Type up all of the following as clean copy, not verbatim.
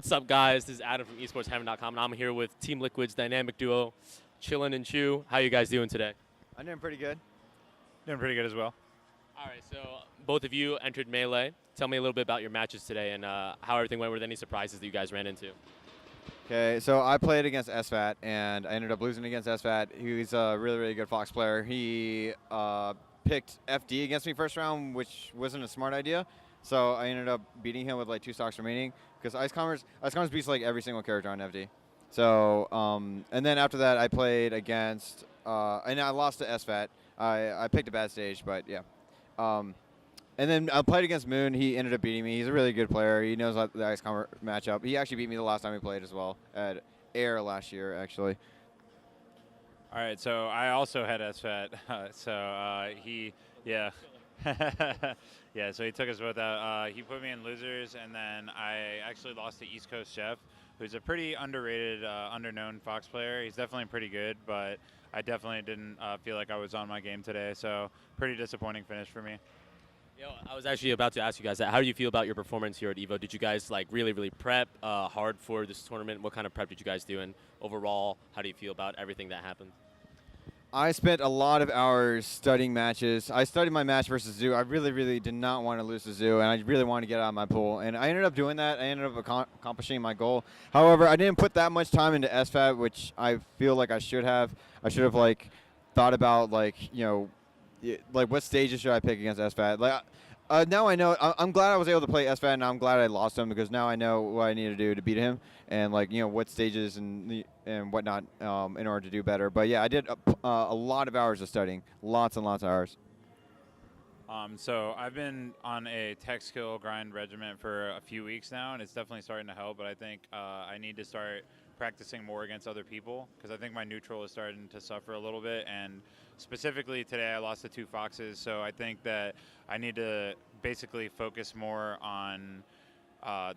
What's up, guys? This is Adam from esportsheaven.com, and I'm here with Team Liquid's dynamic duo, Chillin and Chu. How you guys doing today? I'm doing pretty good. Doing pretty good as well. All right, so both of you entered Melee. Tell me a little bit about your matches today and how everything went. Were there any surprises that you guys ran into? Okay, so I played against SFAT, and I ended up losing against SFAT. He's a really, really good Fox player. He picked FD against me first round, which wasn't a smart idea. So I ended up beating him with like 2 stocks remaining, because Ice Commerce beats like every single character on FD. So, and then after that, I played against, and I lost to SFAT. I picked a bad stage, but yeah. And then I played against Moon. He ended up beating me. He's a really good player. He knows the Ice Commerce matchup. He actually beat me the last time we played as well, at Air last year, actually. All right, so I also had SFAT. Yeah, so he took us both out. He put me in losers, and then I actually lost to East Coast Chef, who's a pretty underrated, underknown Fox player. He's definitely pretty good, but I definitely didn't feel like I was on my game today, so pretty disappointing finish for me. Yo, I was actually about to ask you guys that. How do you feel about your performance here at EVO? Did you guys like really prep hard for this tournament? What kind of prep did you guys do? And overall, how do you feel about everything that happened? I spent a lot of hours studying matches. I studied my match versus Zoo. I really did not want to lose to Zoo, and I really wanted to get out of my pool. And I ended up doing that. I ended up accomplishing my goal. However, I didn't put that much time into SFAT, which I feel like I should have. I should have like thought about like, you know, like what stages should I pick against SFAT. Like now I know. I'm glad I was able to play SFAT, and I'm glad I lost him, because now I know what I need to do to beat him, and like, you know, what stages and whatnot in order to do better. But yeah, I did a lot of hours of studying, lots and lots of hours. So I've been on a tech skill grind regimen for a few weeks now, and it's definitely starting to help. But I think I need to start practicing more against other people, because I think my neutral is starting to suffer a little bit. And specifically today, I lost to 2 Foxes, so I think that I need to basically focus more on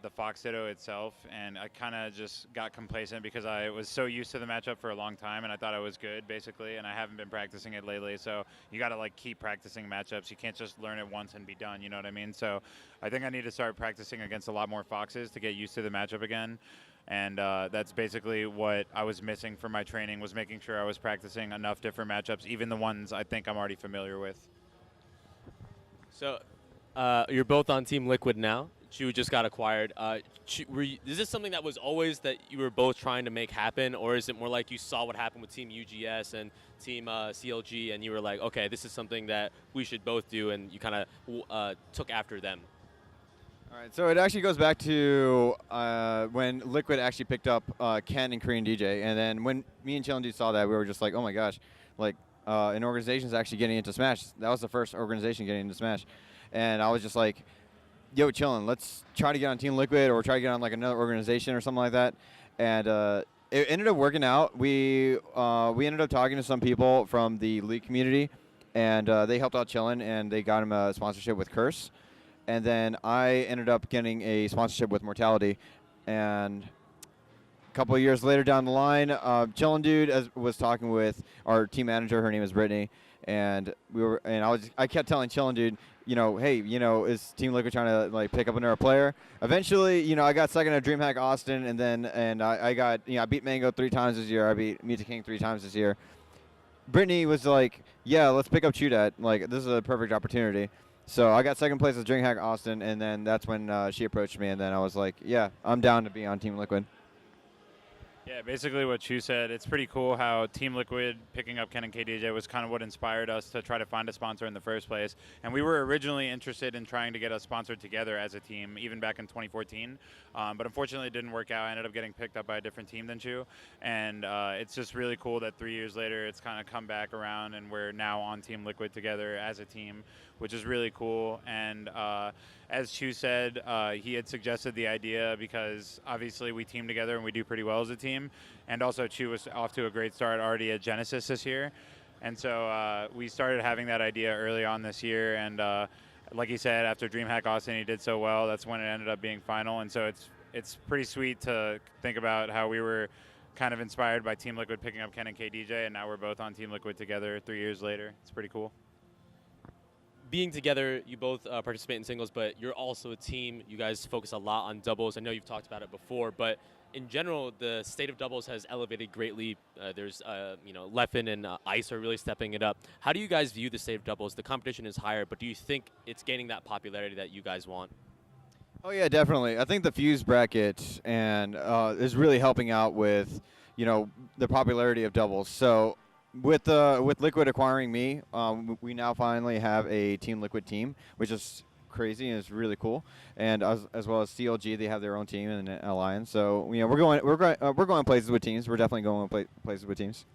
the Fox Ditto itself, and I kind of just got complacent because I was so used to the matchup for a long time, and I thought I was good, basically, and I haven't been practicing it lately, so you got to like keep practicing matchups. You can't just learn it once and be done, you know what I mean? So I think I need to start practicing against a lot more Foxes to get used to the matchup again, and that's basically what I was missing from my training, was making sure I was practicing enough different matchups, even the ones I think I'm already familiar with. So you're both on Team Liquid now. Chu just got acquired. Is this something that was always that you were both trying to make happen, or is it more like you saw what happened with Team UGS and Team CLG, and you were like, okay, this is something that we should both do, and you kind of took after them? All right, so it actually goes back to when Liquid actually picked up Ken and Korean DJ, and then when me and Chillindude saw that, we were just like, oh my gosh, like an organization's actually getting into Smash. That was the first organization getting into Smash, and I was just like, yo, Chillin, let's try to get on Team Liquid, or try to get on like another organization or something like that. And it ended up working out. We ended up talking to some people from the League community, and they helped out Chillin, and they got him a sponsorship with Curse. And then I ended up getting a sponsorship with Mortality. And a couple of years later down the line, Chillindude was talking with our team manager. Her name is Brittany, and I kept telling Chillindude, you know, hey, you know, is Team Liquid trying to like pick up another player? Eventually, you know, I got second at DreamHack Austin, and then I got, you know, I beat Mango 3 times this year. I beat Music King 3 times this year. Brittany was like, yeah, let's pick up ESH. Like, this is a perfect opportunity. So I got second place at DreamHack Austin, and then that's when she approached me, and then I was like, yeah, I'm down to be on Team Liquid. Yeah, basically what Chu said. It's pretty cool how Team Liquid picking up Ken and KDJ was kind of what inspired us to try to find a sponsor in the first place. And we were originally interested in trying to get us sponsored together as a team, even back in 2014. But unfortunately, it didn't work out. I ended up getting picked up by a different team than Chu. And it's just really cool that 3 years later, it's kind of come back around, and we're now on Team Liquid together as a team, which is really cool. And as Chu said, he had suggested the idea because obviously we team together and we do pretty well as a team. And also Chu was off to a great start already at Genesis this year. And so we started having that idea early on this year. And like he said, after DreamHack Austin, he did so well. That's when it ended up being final. And so it's pretty sweet to think about how we were kind of inspired by Team Liquid picking up Ken and KDJ, and now we're both on Team Liquid together 3 years later. It's pretty cool. being together, you both participate in singles, but you're also a team. You guys focus a lot on doubles. I know you've talked about it before, but in general, the state of doubles has elevated greatly. There's, Leffen and Ice are really stepping it up. How do you guys view the state of doubles? The competition is higher, but do you think it's gaining that popularity that you guys want? Oh yeah, definitely. I think the fuse bracket and is really helping out with, the popularity of doubles. So with Liquid acquiring me, we now finally have a Team Liquid team, which is crazy and it's really cool. And as well as CLG, they have their own team and an alliance. So we're going places with teams. We're definitely going places with teams.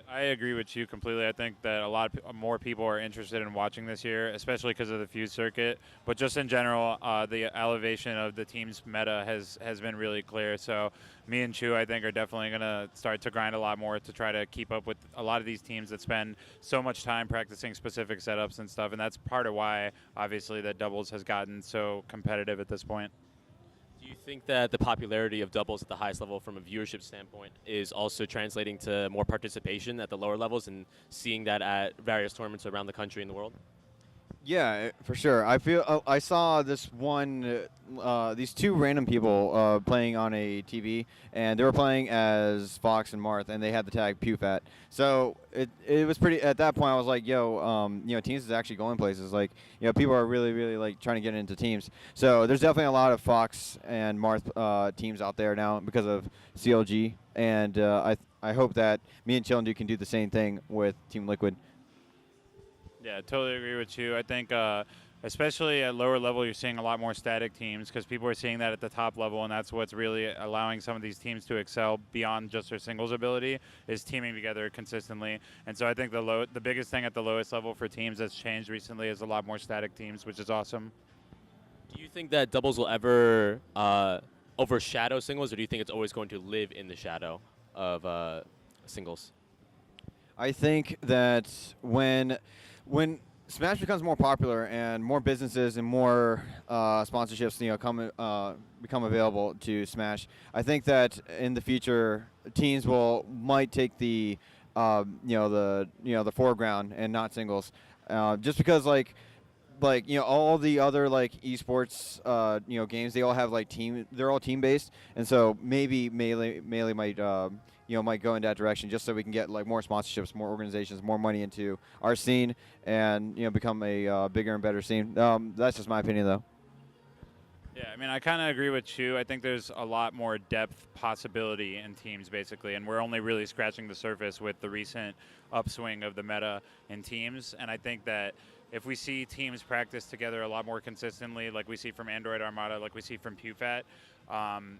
I agree with you completely. I think that a lot more people are interested in watching this year, especially because of the Fuse circuit. But just in general, the elevation of the team's meta has been really clear. So me and Chu, I think, are definitely going to start to grind a lot more to try to keep up with a lot of these teams that spend so much time practicing specific setups and stuff. And that's part of why, obviously, that doubles has gotten so competitive at this point. Do you think that the popularity of doubles at the highest level from a viewership standpoint is also translating to more participation at the lower levels and seeing that at various tournaments around the country and the world? Yeah, for sure. I feel I saw this these two random people playing on a TV, and they were playing as Fox and Marth, and they had the tag PewFat. So it was pretty. At that point, I was like, teams is actually going places. Like, people are really, really like trying to get into teams. So there's definitely a lot of Fox and Marth teams out there now because of CLG, and I hope that me and Chillindude can do the same thing with Team Liquid. Yeah, totally agree with you. I think especially at lower level, you're seeing a lot more static teams because people are seeing that at the top level, and that's what's really allowing some of these teams to excel beyond just their singles ability is teaming together consistently. And so I think the biggest thing at the lowest level for teams that's changed recently is a lot more static teams, which is awesome. Do you think that doubles will ever overshadow singles, or do you think it's always going to live in the shadow of singles? I think that when Smash becomes more popular and more businesses and more sponsorships, become available to Smash, I think that in the future teams might take the foreground and not singles, just because all the other esports games, they all have they're all team based, and so maybe Melee might go in that direction just so we can get more sponsorships, more organizations, more money into our scene, and become a bigger and better scene. That's just my opinion, though. Yeah, I mean, I kind of agree with Chu. I think there's a lot more depth possibility in teams, basically, and we're only really scratching the surface with the recent upswing of the meta in teams. And I think that if we see teams practice together a lot more consistently, like we see from Android Armada, like we see from PewFat,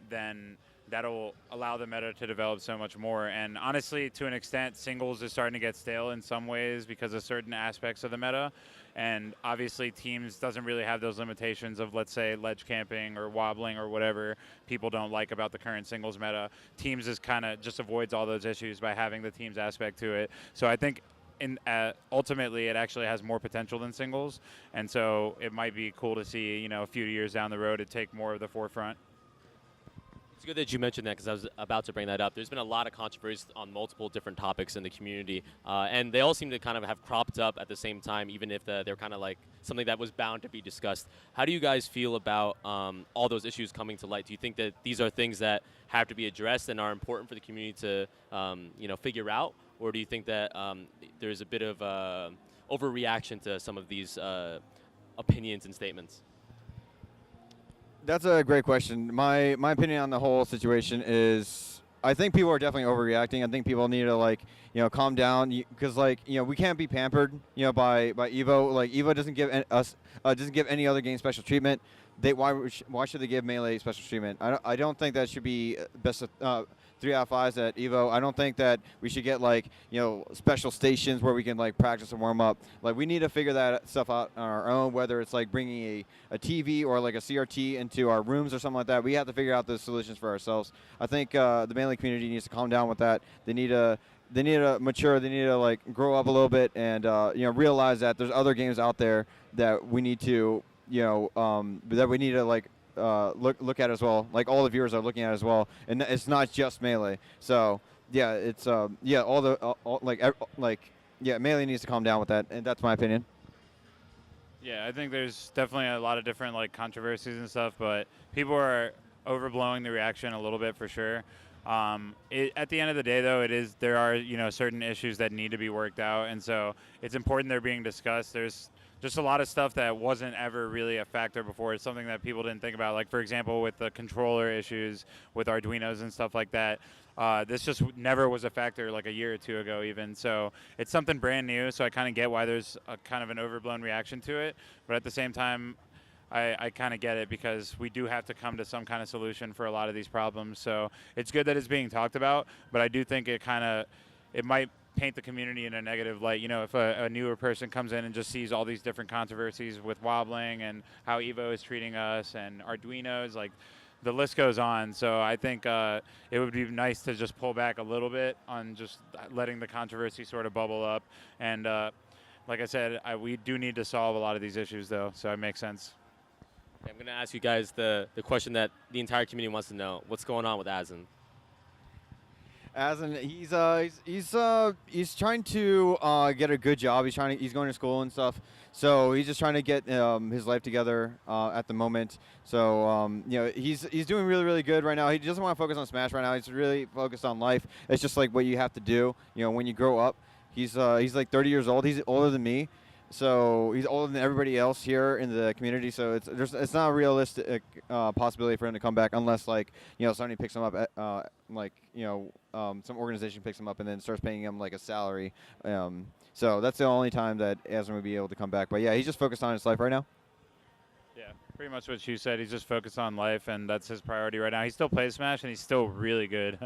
then that'll allow the meta to develop so much more. And honestly, to an extent, singles is starting to get stale in some ways because of certain aspects of the meta. And obviously, teams doesn't really have those limitations of, let's say, ledge camping or wobbling or whatever people don't like about the current singles meta. Teams is kind of just avoids all those issues by having the teams aspect to it. So I think ultimately, it actually has more potential than singles. And so it might be cool to see, a few years down the road, it take more of the forefront. It's good that you mentioned that because I was about to bring that up. There's been a lot of controversies on multiple different topics in the community, and they all seem to kind of have cropped up at the same time, even if they're kind of like something that was bound to be discussed. How do you guys feel about all those issues coming to light? Do you think that these are things that have to be addressed and are important for the community to figure out, or do you think that there's a bit of overreaction to some of these opinions and statements? That's a great question. My opinion on the whole situation is I think people are definitely overreacting. I think people need to calm down because we can't be pampered by Evo. Evo doesn't give doesn't give any other game special treatment. Why should they give Melee special treatment? I don't think that should be best of 3 out of 5s at Evo. I don't think that we should get special stations where we can practice and warm up. We need to figure that stuff out on our own, whether it's bringing a TV or a CRT into our rooms or something like that. We have to figure out those solutions for ourselves. I think the Melee community needs to calm down with that. They need to mature. They need to grow up a little bit and realize that there's other games out there that we need to look at as well. All the viewers are looking at as well, and it's not just Melee. So yeah, it's Melee needs to calm down with that, and that's my opinion. It's good that you mentioned that because I was about to bring that up. There's been a lot of controversies on multiple different topics in the community, and they all seem to kind of have cropped up at the same time, even if they're kind of like something that was bound to be discussed. How do you guys feel about all those issues coming to light? Do you think that these are things that have to be addressed and are important for the community to figure out, or do you think that there's a bit of overreaction to some of these opinions? Yeah, I mean, Yeah, I think there's definitely a lot of different like controversies and stuff, but people are overblowing the reaction a little bit for sure. At the end of the day, though, there are certain issues that need to be worked out, and so it's important they're being discussed. There's just a lot of stuff that wasn't ever really a factor before. It's something that people didn't think about, like for example with the controller issues with Arduinos and stuff like that. This just never was a factor like a year or two ago even. So it's something brand new. So I kind of get why there's a kind of an overblown reaction to it. But at the same time, I kind of get it because we do have to come to some kind of solution for a lot of these problems. So it's good that it's being talked about. But I do think it might paint the community in a negative light. If a newer person comes in and just sees all these different controversies with wobbling and how Evo is treating us and Arduinos, like the list goes on. So I think it would be nice to just pull back a little bit on just letting the controversy sort of bubble up. And like I said, we do need to solve a lot of these issues, though, so it makes sense. I'm going to ask you guys the question that the entire community wants to know. What's going on with Azen? Azen, he's trying to get a good job. He's going to school and stuff. So he's just trying to get his life together at the moment. So he's doing really, really good right now. He doesn't want to focus on Smash right now. He's really focused on life. It's just like what you have to do. When you grow up. He's like 30 years old. He's older than me. So he's older than everybody else here in the community. So it's not a realistic possibility for him to come back unless somebody picks him up some organization picks him up and then starts paying him like a salary. So that's the only time that Azen would be able to come back. But yeah, he's just focused on his life right now. Yeah, pretty much what you said. He's just focused on life, and that's his priority right now. He still plays Smash, and he's still really good.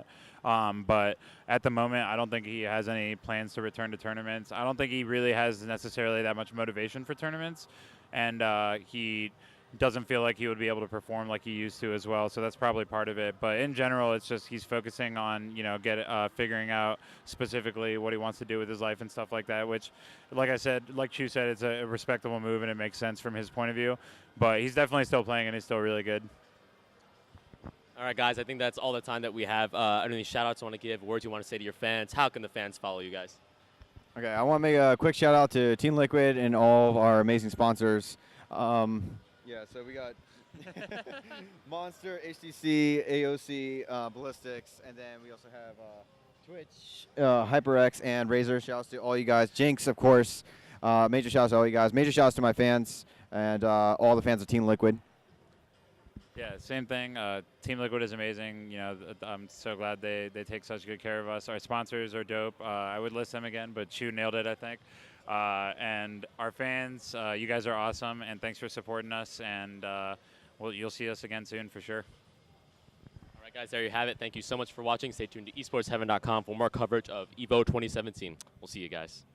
But at the moment, I don't think he has any plans to return to tournaments. I don't think he really has necessarily that much motivation for tournaments, and he doesn't feel like he would be able to perform like he used to as well. So that's probably part of it. But in general, it's just he's focusing on figuring out specifically what he wants to do with his life and stuff like that. Which, like I said, like Chu said, it's a respectable move and it makes sense from his point of view. But he's definitely still playing and he's still really good. All right, guys, I think that's all the time that we have. Any shout-outs you want to give, words you want to say to your fans? How can the fans follow you guys? Okay, I want to make a quick shout-out to Team Liquid and all of our amazing sponsors. Yeah, so we got Monster, HTC, AOC, Ballistics, and then we also have Twitch, HyperX, and Razer. Shout-outs to all you guys. Jinx, of course. Major shout-outs to all you guys. Major shout-outs to my fans and all the fans of Team Liquid. Yeah, same thing. Team Liquid is amazing. I'm so glad they take such good care of us. Our sponsors are dope. I would list them again, but Chu nailed it, I think. And our fans, you guys are awesome, and thanks for supporting us. And you'll see us again soon for sure. All right, guys, there you have it. Thank you so much for watching. Stay tuned to esportsheaven.com for more coverage of EVO 2017. We'll see you guys.